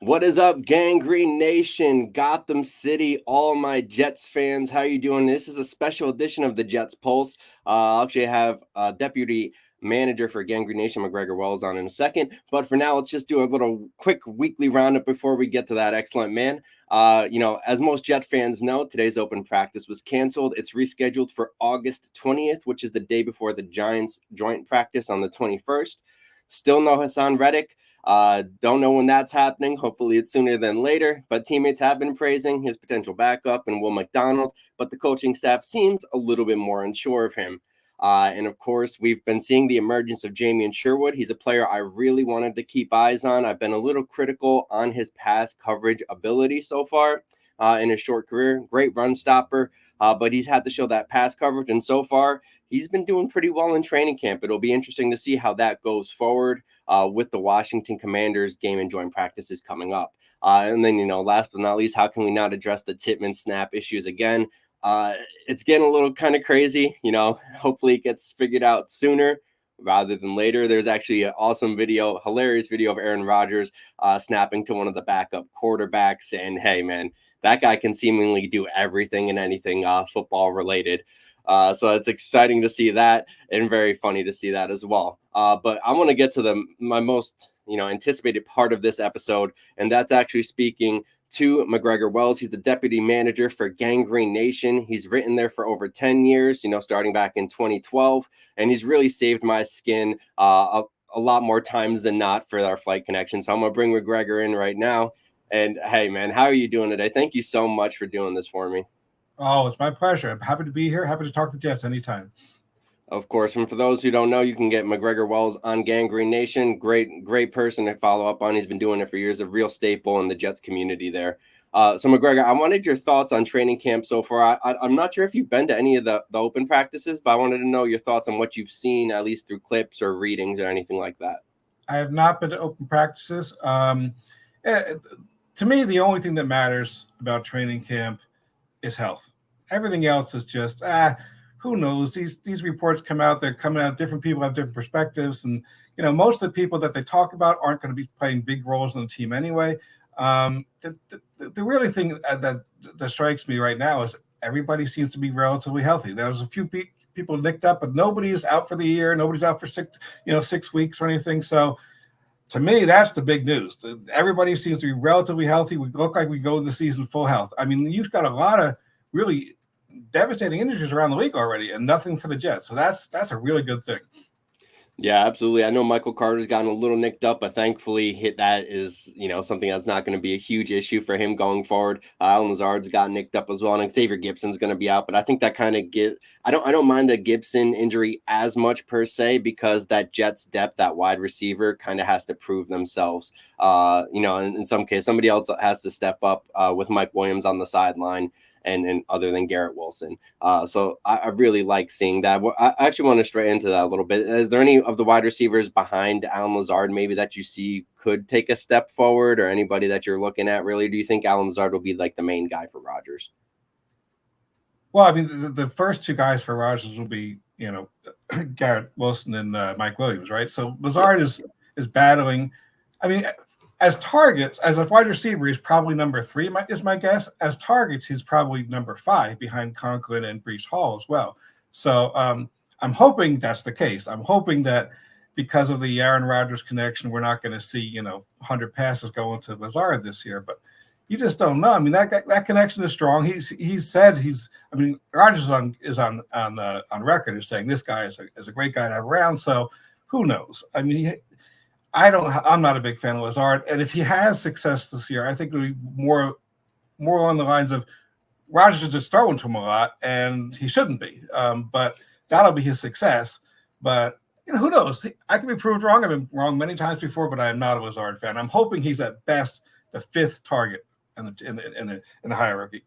What is up, Gang Green Nation, Gotham City, all my Jets fans? How you doing? This is a special edition of the Jets Pulse. I'll actually have Deputy Manager for Gang Green Nation, MacGregor Wells, on in a second. But for now, let's just do a little quick weekly roundup before we get to that excellent man. As most Jet fans know, today's open practice was canceled. It's rescheduled for August 20th, which is the day before the Giants joint practice on the 21st. Still no Haason Reddick. Don't know when that's happening. Hopefully it's sooner than later. But teammates have been praising his potential backup and Will McDonald. But the coaching staff seems a little bit more unsure of him. And of course, we've been seeing the emergence of Jamien Sherwood. He's a player I really wanted to keep eyes on. I've been a little critical on his pass coverage ability so far in his short career. Great run stopper, but he's had to show that pass coverage. And so far, he's been doing pretty well in training camp. It'll be interesting to see how that goes forward with the Washington Commanders game and joint practices coming up. And then, last but not least, how can we not address the Tippmann snap issues again? It's getting a little kind of crazy. Hopefully it gets figured out sooner rather than later. There's actually an awesome video, hilarious video of Aaron Rodgers snapping to one of the backup quarterbacks. And hey, man, that guy can seemingly do everything and anything football related. So it's exciting to see that and very funny to see that as well. But I want to get to my most anticipated part of this episode, and that's actually speaking to MacGregor Wells. He's the deputy manager for GangGreenNation. He's written there for over 10 years, starting back in 2012, and he's really saved my skin a lot more times than not for our flight connection. So I'm going to bring MacGregor in right now. And hey, man, how are you doing today? Thank you so much for doing this for me. Oh, it's my pleasure. I'm happy to be here. Happy to talk to Jets anytime. Of course. And for those who don't know, you can get MacGregor Wells on GangGreenNation. Great person to follow up on. He's been doing it for years, a real staple in the Jets community there. So MacGregor, I wanted your thoughts on training camp so far. I'm not sure if you've been to any of the open practices, but I wanted to know your thoughts on what you've seen, at least through clips or readings or anything like that. I have not been to open practices. To me, the only thing that matters about training camp is health. Everything else is just, who knows? These reports come out, they're coming out, different people have different perspectives. And, most of the people that they talk about aren't going to be playing big roles in the team anyway. The really thing that strikes me right now is everybody seems to be relatively healthy. There's a few people nicked up, but nobody's out for the year. Nobody's out for 6 weeks or anything. So to me, that's the big news. Everybody seems to be relatively healthy. We look like we go into the season full health. I mean, you've got a lot of really devastating injuries around the league already, and nothing for the Jets. So that's a really good thing. Yeah, absolutely. I know Michael Carter's gotten a little nicked up, but thankfully that is, something that's not going to be a huge issue for him going forward. Allen Lazard's got nicked up as well, and Xavier Gibson's going to be out. But I think that kind of I don't mind the Gibson injury as much per se, because that Jets depth, that wide receiver, kind of has to prove themselves. In some case, somebody else has to step up with Mike Williams on the sideline. And other than Garrett Wilson. So I really like seeing that. I actually want to stray into that a little bit. Is there any of the wide receivers behind Allen Lazard maybe that you see could take a step forward, or anybody that you're looking at really? Do you think Allen Lazard will be like the main guy for Rodgers? Well, I mean, the first two guys for Rodgers will be, Garrett Wilson and Mike Williams, right? So Lazard is battling. I mean, as targets, as a wide receiver, he's probably number 3, is my guess. As targets, he's probably number 5 behind Conklin and Breece Hall as well. So I'm hoping that's the case. I'm hoping that because of the Aaron Rodgers connection, we're not going to see, 100 passes going to Lazard this year. But you just don't know. I mean, that connection is strong. He's said Rodgers is on record as saying this guy is a great guy to have around. So who knows? I mean, I'm not a big fan of Lazard, and if he has success this year, I think it'll be more along the lines of Rodgers is just throwing to him a lot, and he shouldn't be. But that'll be his success. But who knows? I can be proved wrong. I've been wrong many times before, but I am not a Lazard fan. I'm hoping he's at best the 5th target in the hierarchy.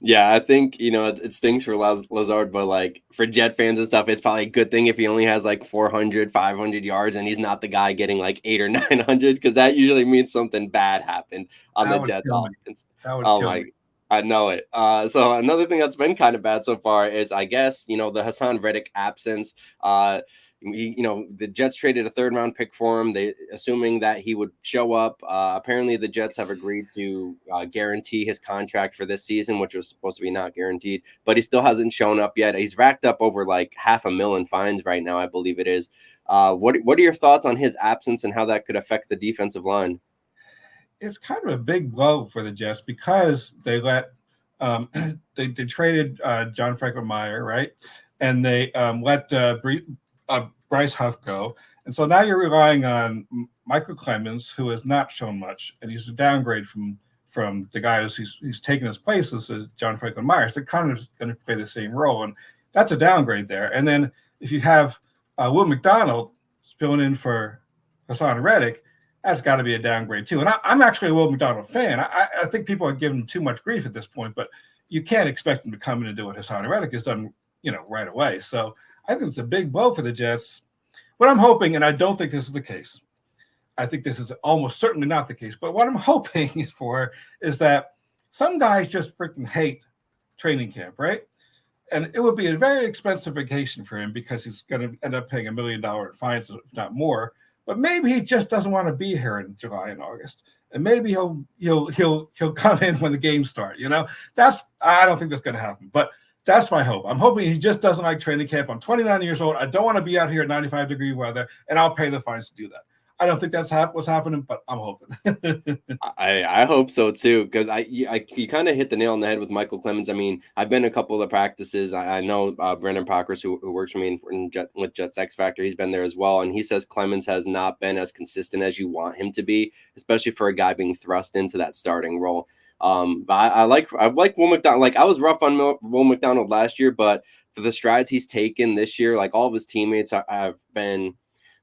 Yeah, I think, it stings for Lazard, but like for Jet fans and stuff, it's probably a good thing if he only has like 400, 500 yards and he's not the guy getting like 800 or 900, because that usually means something bad happened on the Jets offense. Oh my! I know it. So another thing that's been kind of bad so far is, I guess, the Haason Reddick absence. The Jets traded a third-round pick for him. They assuming that he would show up. Apparently, the Jets have agreed to guarantee his contract for this season, which was supposed to be not guaranteed, but he still hasn't shown up yet. He's racked up over like $500,000 fines right now, I believe it is. What are your thoughts on his absence and how that could affect the defensive line? It's kind of a big blow for the Jets because they let they traded John Franklin Meyer, right? And they let Bryce Huff go. And so now you're relying on Michael Clemens, who has not shown much, and he's a downgrade from the guy who's taken his place as John Franklin Myers. They're kind of going to play the same role, and that's a downgrade there. And then if you have Will McDonald filling in for Haason Reddick, that's got to be a downgrade too. And I'm actually a Will McDonald fan. I think people are giving him too much grief at this point, but you can't expect him to come in and do what Haason Reddick has done, right away. So I think it's a big blow for the Jets. What I'm hoping, and I don't think this is the case, I think this is almost certainly not the case, but what I'm hoping for is that some guys just freaking hate training camp, right? And it would be a very expensive vacation for him because he's going to end up paying $1 million in fines, if not more. But maybe he just doesn't want to be here in July and August, and maybe he'll come in when the games start. I don't think that's going to happen, but that's my hope. I'm hoping he just doesn't like training camp. I'm 29 years old. I don't want to be out here in 95-degree weather, and I'll pay the fines to do that. I don't think that's what's happening, but I'm hoping. I hope so too, because you kind of hit the nail on the head with Michael Clemens. I mean, I've been to a couple of the practices. I know Brendan Pockers, who works for me with JetsXFactor, he's been there as well, and he says Clemens has not been as consistent as you want him to be, especially for a guy being thrust into that starting role. But I like Will McDonald. Like, I was rough on Will McDonald last year, but for the strides he's taken this year, like all of his teammates have been.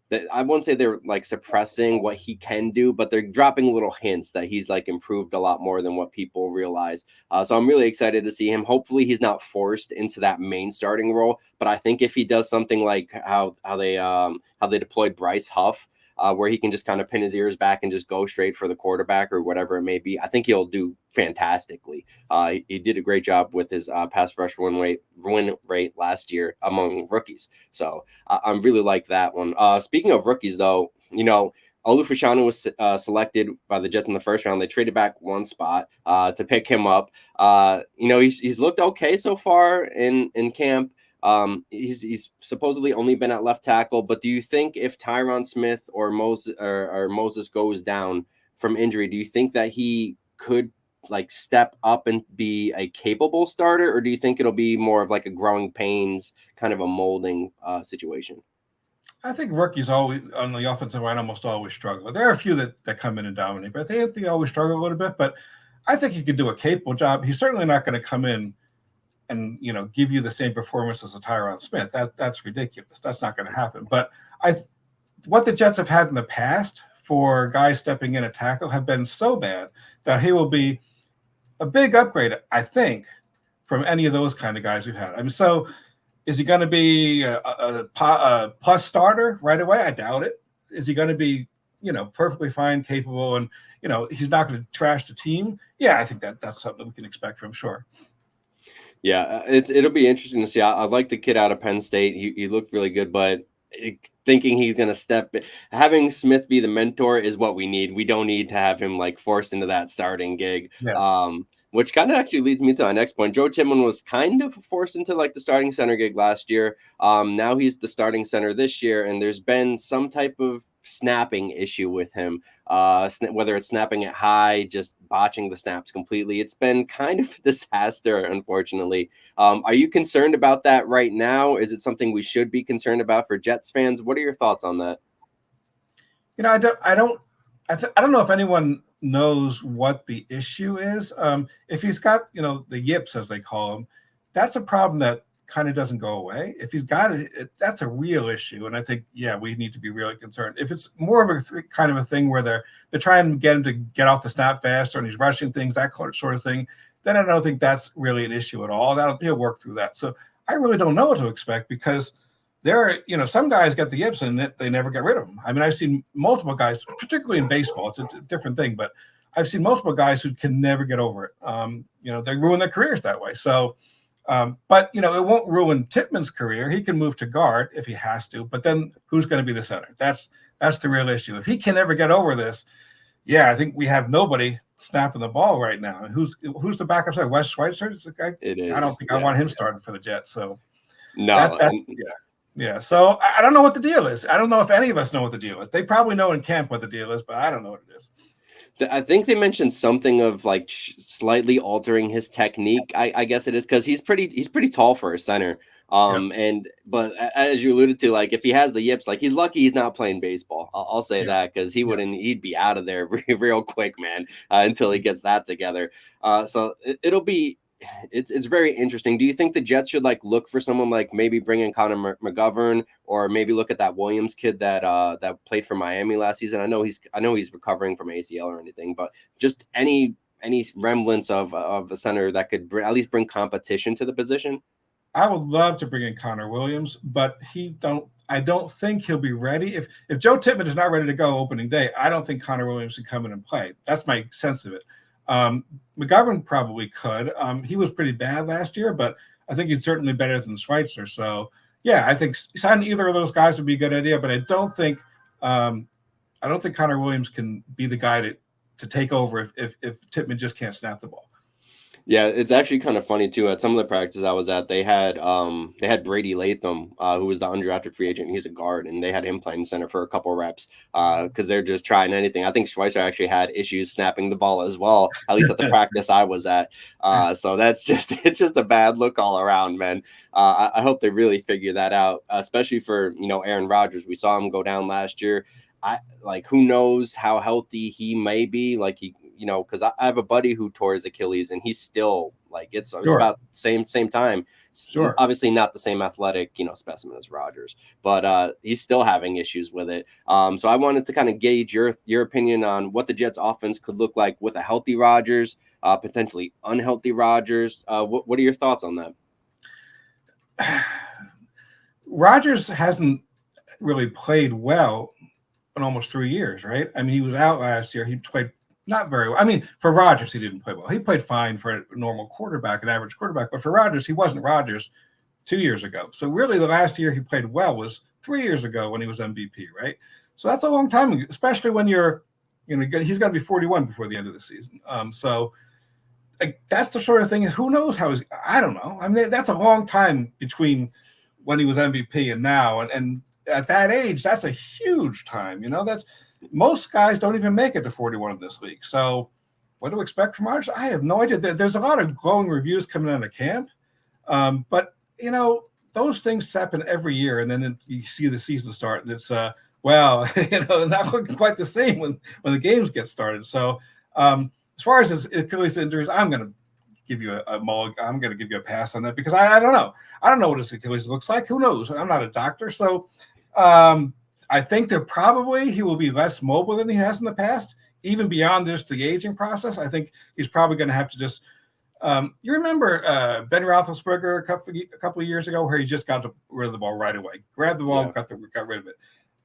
That I won't say they're like suppressing what he can do, but they're dropping little hints that he's like improved a lot more than what people realize. So I'm really excited to see him. Hopefully he's not forced into that main starting role, but I think if he does something like how they deployed Bryce Huff, where he can just kind of pin his ears back and just go straight for the quarterback or whatever it may be, I think he'll do fantastically. He did a great job with his pass rush win rate last year among rookies. So I really like that one. Speaking of rookies, though, Olufashanu was selected by the Jets in the first round. They traded back one spot to pick him up. He's looked okay so far in camp. He's supposedly only been at left tackle, but do you think if Tyron Smith or Moses goes down from injury, do you think that he could like step up and be a capable starter, or do you think it'll be more of like a growing pains kind of a molding situation? I think rookies always on the offensive line almost always struggle. There are a few that come in and dominate, but I think they always struggle a little bit. But I think he could do a capable job. He's certainly not going to come in and give you the same performance as a Tyron Smith. That's ridiculous. That's not going to happen. But what the Jets have had in the past for guys stepping in at tackle have been so bad that he will be a big upgrade, I think, from any of those kind of guys we've had. I mean, so is he going to be a plus starter right away? I doubt it. Is he going to be, perfectly fine, capable, and he's not going to trash the team? Yeah, I think that's something we can expect from him, sure. Yeah, it'll be interesting to see. I like the kid out of Penn State. He looked really good, but thinking he's going to having Smith be the mentor is what we need. We don't need to have him like forced into that starting gig. Yes. Which kind of actually leads me to my next point. Joe Tippmann was kind of forced into like the starting center gig last year. Now he's the starting center this year, and there's been some type of snapping issue with him, whether it's snapping it high, just botching the snaps completely. It's been kind of a disaster, unfortunately. Are you concerned about that right now? Is it something we should be concerned about for Jets fans? What are your thoughts on that? I don't know if anyone knows what the issue is. If he's got, the yips, as they call them, that's a problem that kind of doesn't go away. If he's got it, that's a real issue. And I think, we need to be really concerned. If it's more of a kind of a thing where they're trying to get him to get off the snap faster and he's rushing things, that sort of thing, then I don't think that's really an issue at all. He'll work through that. So I really don't know what to expect because there are, some guys get the yips and they never get rid of them. I mean, I've seen multiple guys, particularly in baseball, it's a different thing, but I've seen multiple guys who can never get over it. They ruin their careers that way. So, but it won't ruin Tippmann's career. He can move to guard if he has to, but then who's going to be the center? That's the real issue. If he can never get over this, I think we have nobody snapping the ball right now. And who's the backup side? Wes Schweitzer is the guy. It is. I don't think I want him starting for the Jets. So no. So I don't know what the deal is. I don't know if any of us know what the deal is. They probably know in camp what the deal is, but I don't know what it is. I think they mentioned something of like slightly altering his technique. I guess it is because he's pretty tall for a center. But as you alluded to, like if he has the yips, like he's lucky he's not playing baseball. I'll say that because he'd be out of there real quick, man, until he gets that together. So it'll be. It's very interesting. Do you think the Jets should like look for someone like maybe bring in Connor McGovern or maybe look at that Williams kid that played for Miami last season? I know he's recovering from ACL or anything, but just any remnants of a center that could at least bring competition to the position. I would love to bring in Connor Williams, but I don't think he'll be ready. If Joe Tippmann is not ready to go opening day, I don't think Connor Williams can come in and play. That's my sense of it. McGovern probably could. He was pretty bad last year, but I think he's certainly better than Schweitzer. So I think signing either of those guys would be a good idea. But I don't think Connor Williams can be the guy to take over if Tippmann just can't snap the ball. Yeah, it's actually kind of funny too. At some of the practices I was at, they had Brady Latham, who was the undrafted free agent. He's a guard, and they had him playing center for a couple reps because they're just trying anything. I think Schweitzer actually had issues snapping the ball as well, at least at the practice I was at. So it's just a bad look all around, man. I hope they really figure that out, especially for Aaron Rodgers. We saw him go down last year. Who knows how healthy he may be? Because I have a buddy who tore his Achilles and he's still it's about same time. Sure. Obviously not the same athletic, specimen as Rodgers, but he's still having issues with it. So I wanted to kind of gauge your opinion on what the Jets offense could look like with a healthy Rodgers, potentially unhealthy Rodgers. What are your thoughts on that? Rodgers hasn't really played well in almost 3 years, right? I mean, he was out last year. He played not very well. I mean, for Rodgers, he didn't play well. He played fine for a normal quarterback, an average quarterback. But for Rodgers, he wasn't Rodgers 2 years ago. So really the last year he played well was 3 years ago when he was MVP, right? So that's a long time ago, especially when he's going to be 41 before the end of the season. So that's the sort of thing. Who knows I don't know. I mean, that's a long time between when he was MVP and now. And at that age, that's a huge time. That's most guys don't even make it to 41 of this league. So what to expect from Rodgers? I have no idea. There's a lot of glowing reviews coming out of camp. But, those things happen every year. And then you see the season start and it's, not looking quite the same when the games get started. So as far as his Achilles injuries, I'm going to give you I'm going to give you a pass on that because I don't know. I don't know what his Achilles looks like. Who knows? I'm not a doctor. So I think he will be less mobile than he has in the past, even beyond just the aging process. I think he's probably going to have to just you remember Ben Roethlisberger a couple of years ago where he just got rid of the ball right away, grabbed the ball, got rid of it.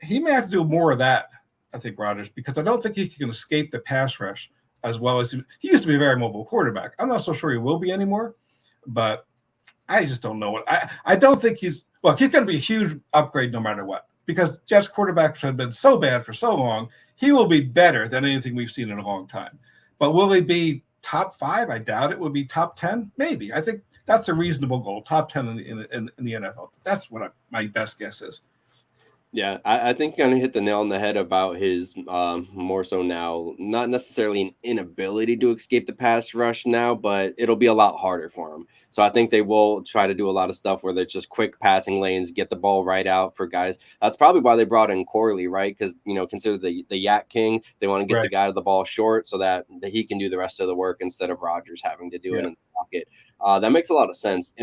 He may have to do more of that, I think, Rodgers, because I don't think he can escape the pass rush as well as he used to be a very mobile quarterback. I'm not so sure he will be anymore, but I just don't know what I don't think he's going to be a huge upgrade no matter what. Because Jets quarterbacks have been so bad for so long, he will be better than anything we've seen in a long time. But will he be top 5? I doubt it. Will be top 10? Maybe. I think that's a reasonable goal. Top 10 in the NFL. That's what my best guess is. Yeah, I think you're going to hit the nail on the head about his more so now, not necessarily an inability to escape the pass rush now, but it'll be a lot harder for him. So I think they will try to do a lot of stuff where they're just quick passing lanes, get the ball right out for guys. That's probably why they brought in Corley, right? Because, consider the Yak King. They want to get the guy to the ball short so that he can do the rest of the work instead of Rodgers having to do it in the pocket. That makes a lot of sense.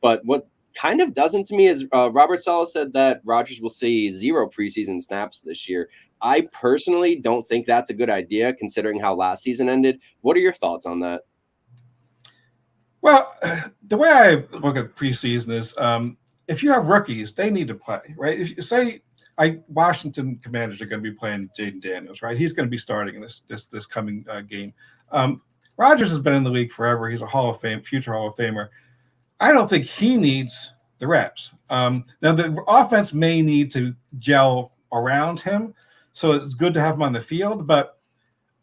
But what kind of doesn't to me is Robert Saleh said that Rodgers will see 0 preseason snaps this year. I personally don't think that's a good idea considering how last season ended. What are your thoughts on that? Well, the way I look at preseason is if you have rookies, they need to play, right? If you say Washington Commanders are going to be playing Jaden Daniels, right? He's going to be starting in this coming game. Rodgers has been in the league forever. He's a future Hall of Famer. I don't think he needs the reps. Now the offense may need to gel around him, so it's good to have him on the field. But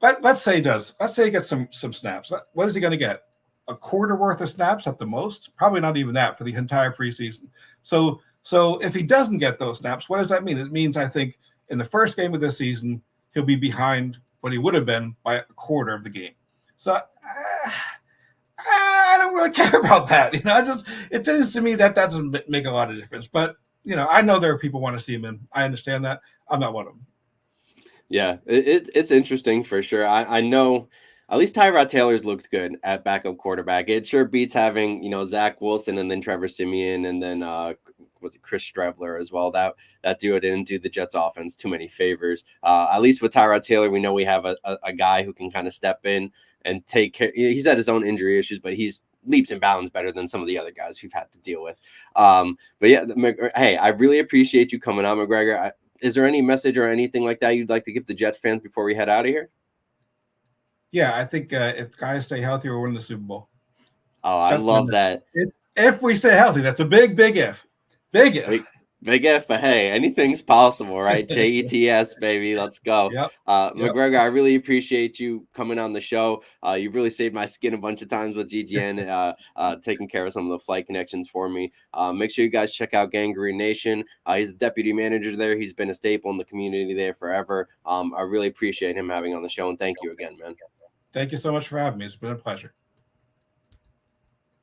let's say he does. Let's say he gets some snaps. What is he going to get? A quarter worth of snaps at the most? Probably not even that for the entire preseason. So if he doesn't get those snaps, what does that mean? It means I think in the first game of this season he'll be behind what he would have been by a quarter of the game. So I don't really care about that. It seems to me that doesn't make a lot of difference. But I know there are people who want to see him in. I understand that. I'm not one of them. Yeah, it's interesting for sure. I know at least Tyrod Taylor's looked good at backup quarterback. It sure beats having Zach Wilson and then Trevor Siemian and then was it Chris Streveler as well. That duo didn't do the Jets offense too many favors. At least with Tyrod Taylor, we know we have a guy who can kind of step in and take care. He's had his own injury issues, but he's leaps and bounds better than some of the other guys we've had to deal with. But yeah, hey, I really appreciate you coming on, MacGregor. Is there any message or anything like that you'd like to give the Jets fans before we head out of here? Yeah, I think if guys stay healthy, we'll win the Super Bowl. Oh, I love that. If we stay healthy, that's a big if. Big if. Big if, but hey, anything's possible, right? JETS, baby. Let's go. Yep. MacGregor, I really appreciate you coming on the show. You've really saved my skin a bunch of times with GGN, taking care of some of the flight connections for me. Make sure you guys check out GangGreenNation. He's the deputy manager there. He's been a staple in the community there forever. I really appreciate him having on the show, and thank you again, man. Thank you so much for having me. It's been a pleasure.